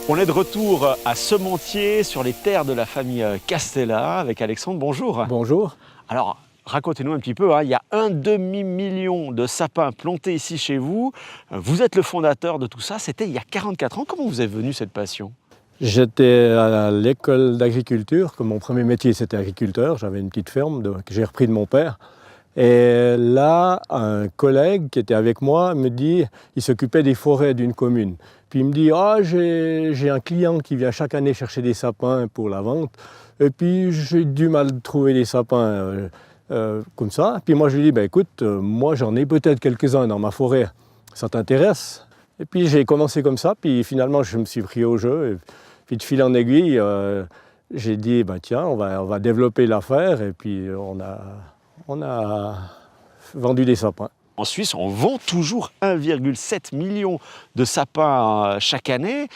On est de retour à Semontier, sur les terres de la famille Castella, avec Alexandre. Bonjour. Bonjour. Alors, racontez-nous un petit peu, il y a 1,5 million de sapins plantés ici chez vous. Vous êtes le fondateur de tout ça, c'était il y a 44 ans. Comment vous est venue cette passion? J'étais à l'école d'agriculture, comme mon premier métier c'était agriculteur. J'avais une petite ferme que j'ai repris de mon père. Et là, un collègue qui était avec moi me dit, il s'occupait des forêts d'une commune. Puis il me dit, j'ai un client qui vient chaque année chercher des sapins pour la vente. Et puis j'ai du mal de trouver des sapins comme ça. Puis moi je lui dis, écoute, moi j'en ai peut-être quelques-uns dans ma forêt. Ça t'intéresse? Et puis j'ai commencé comme ça. Puis finalement je me suis pris au jeu. Et puis de fil en aiguille, j'ai dit, tiens, on va développer l'affaire. Et puis on a vendu des sapins. En Suisse, on vend toujours 1,7 million de sapins chaque année.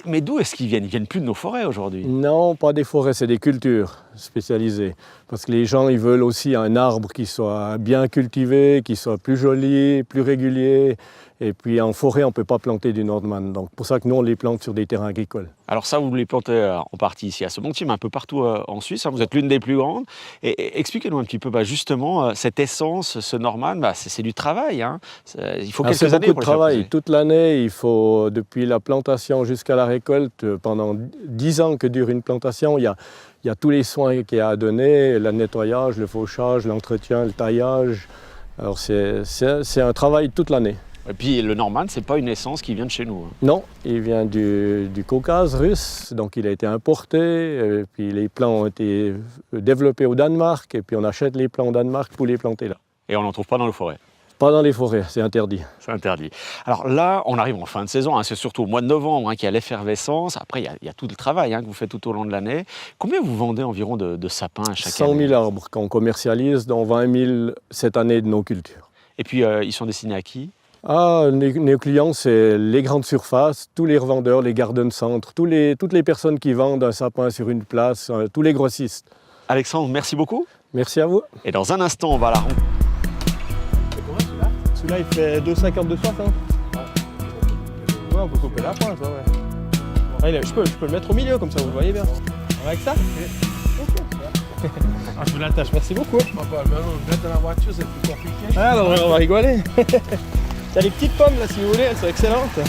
Mais d'où est-ce qu'ils viennent? Ils viennent plus de nos forêts aujourd'hui? Non, pas des forêts, c'est des cultures spécialisées. Parce que les gens, ils veulent aussi un arbre qui soit bien cultivé, qui soit plus joli, plus régulier. Et puis en forêt, on ne peut pas planter du Nordman. Donc pour ça que nous, on les plante sur des terrains agricoles. Alors ça, vous les plantez en partie ici à Semontier, mais un peu partout en Suisse. Vous êtes l'une des plus grandes. Et expliquez-nous un petit peu, justement, cette essence, ce Norman, c'est du travail. Il faut quelques années pour le faire pousser. C'est beaucoup de travail. Toute l'année, il faut, depuis la plantation jusqu'à la récolte, pendant 10 ans que dure une plantation, il y a tous les soins qu'il y a à donner, le nettoyage, le fauchage, l'entretien, le taillage. Alors c'est un travail toute l'année. Et puis le Norman, ce n'est pas une essence qui vient de chez nous. Non, il vient du Caucase russe, donc il a été importé, et puis les plants ont été développés au Danemark, et puis on achète les plants au Danemark pour les planter là. Et on n'en trouve pas dans les forêts? Pas dans les forêts, c'est interdit. C'est interdit. Alors là, on arrive en fin de saison, c'est surtout au mois de novembre qu'il y a l'effervescence. Après, il y a tout le travail que vous faites tout au long de l'année. Combien vous vendez environ de sapins chaque année? 100 000 arbres qu'on commercialise, dont 20 000 cette année de nos cultures. Et puis, ils sont destinés à qui? Nos clients, c'est les grandes surfaces, tous les revendeurs, les garden centres, toutes les personnes qui vendent un sapin sur une place, tous les grossistes. Alexandre, merci beaucoup. Merci à vous. Et dans un instant, on va à la rencontre. C'est combien celui-là? Celui-là, il fait 2,50, 2,60. Ouais, on peut couper la pointe, ouais. Je peux le mettre au milieu, comme ça, vous le voyez bien. On va avec ça? Ok. Je vous l'attache, merci beaucoup. Le mettre dans la voiture, c'est plus compliqué. Alors, on va rigoler. Il y a les petites pommes là, si vous voulez, elles sont excellentes.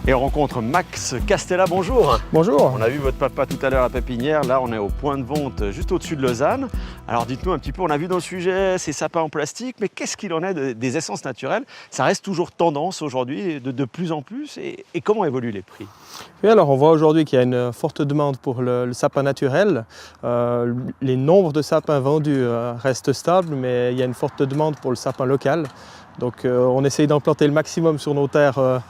Et on rencontre Max Castella, bonjour. Bonjour. On a vu votre papa tout à l'heure à la pépinière, là on est au point de vente juste au-dessus de Lausanne. Alors dites-nous un petit peu, on a vu dans le sujet ces sapins en plastique, mais qu'est-ce qu'il en est des essences naturelles? Ça reste toujours tendance aujourd'hui, de plus en plus, et comment évoluent les prix? Oui, alors on voit aujourd'hui qu'il y a une forte demande pour le sapin naturel. Les nombres de sapins vendus restent stables, mais il y a une forte demande pour le sapin local. Donc on essaye d'en planter le maximum sur nos terres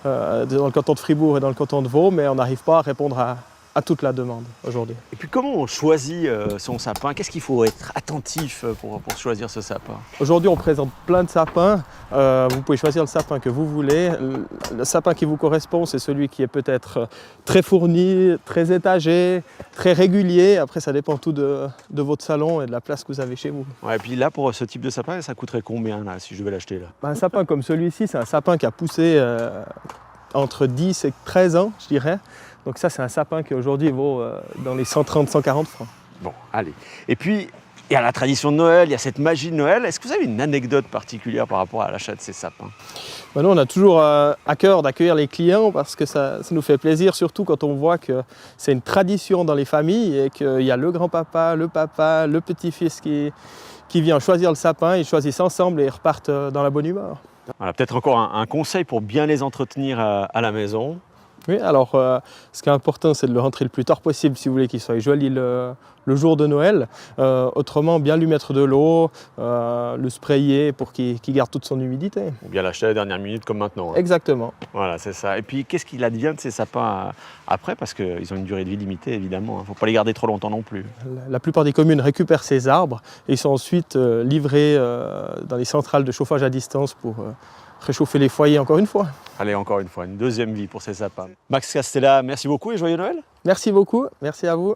dans le canton de Fribourg et dans le canton de Vaud, mais on n'arrive pas à répondre à toute la demande aujourd'hui. Et puis comment on choisit son sapin? Qu'est-ce qu'il faut être attentif pour choisir ce sapin? Aujourd'hui on présente plein de sapins, vous pouvez choisir le sapin que vous voulez. Le sapin qui vous correspond, c'est celui qui est peut-être très fourni, très étagé, très régulier. Après ça dépend tout de votre salon et de la place que vous avez chez vous. Ouais, et puis là pour ce type de sapin, ça coûterait combien là, si je devais l'acheter là? Un sapin comme celui-ci, c'est un sapin qui a poussé entre 10 et 13 ans, je dirais. Donc ça, c'est un sapin qui aujourd'hui vaut dans les 130-140 francs. Bon, allez. Et puis, il y a la tradition de Noël, il y a cette magie de Noël. Est-ce que vous avez une anecdote particulière par rapport à l'achat de ces sapins? Nous, on a toujours à cœur d'accueillir les clients parce que ça nous fait plaisir, surtout quand on voit que c'est une tradition dans les familles et qu'il y a le grand-papa, le petit-fils qui vient choisir le sapin, ils choisissent ensemble et ils repartent dans la bonne humeur. Voilà, peut-être encore un conseil pour bien les entretenir à la maison. Oui, alors ce qui est important, c'est de le rentrer le plus tard possible si vous voulez qu'il soit joli le jour de Noël. Autrement, bien lui mettre de l'eau, le sprayer pour qu'il garde toute son humidité. Ou bien l'acheter à la dernière minute comme maintenant. Exactement. Voilà, c'est ça. Et puis, qu'est-ce qu'il advient de ces sapins après? Parce qu'ils ont une durée de vie limitée, évidemment. Il ne faut pas les garder trop longtemps non plus. La plupart des communes récupèrent ces arbres et ils sont ensuite livrés dans les centrales de chauffage à distance pour réchauffer les foyers encore une fois. Allez, encore une fois, une deuxième vie pour ces sapins. Max Castella, merci beaucoup et joyeux Noël. Merci beaucoup, merci à vous.